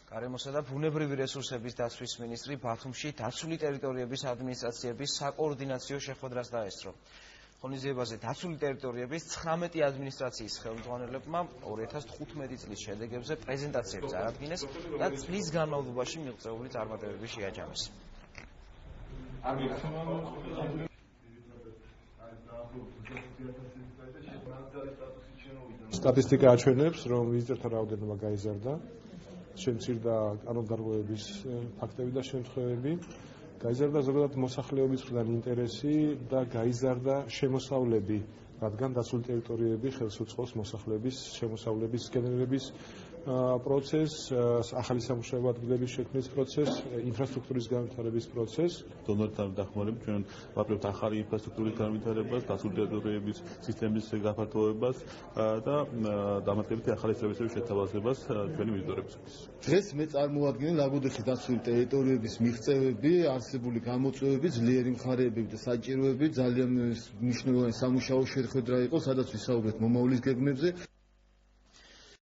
გარემოსა და ბუნებრივი რესურსების დაცვის მინისტრი ბათუმში დაცული ტერიტორიების ადმინისტრაციების საკოორდინაციო შეხვედრას დაესწრო. ღონისძიებაზე დაცული ტერიტორიების 19 ადმინისტრაციის ხელმძღვანელებმა 2015 წლის შედეგებზე პრეზენტაციები წარადგინეს და წლის განმავლობაში მიღწეული წარმატებები შეაჯამეს. სტატისტიკა აჩვენებს, რომ ვიზიტორთა რაოდენობა გაიზარდა. შემცირდა კანონდარღვევების ფაქტები და შემთხვევები. გაიზარდა ზოგადად მოსახლეობის მხრიდან ინტერესი და გაიზარდა შემოსავლები, რადგან დაცული ტერიტორიები ხელს უწყობს მოსახლეობის შემოსავლების გენერირების პროცესს, ახალი სამუშაო ადგილების შექმნის პროცესს, ინფრასტრუქტურის განვითარების პროცესს. დონორთან დახმარებით ჩვენ ვაპირებთ ახალი ინფრასტრუქტურის განვითარებას, დაცული ტერიტორიების სისტემის გაფართოებას და დამატებითი ახალი სერვისების შეთავაზებას ჩვენი ვიზიტორებისთვის. დღეს მე წარმოადგენენ ლაგოდეხის დაცული ტერიტორიების მიღწევები, არსებული გამოწვევები, ძლიერი მხარეები და საჭიროები ძალიან მნიშვნელოვანი სამუშაო შეხვედრა იყო, სადაც ვისაუბრეთ მომავლის გეგმებზე.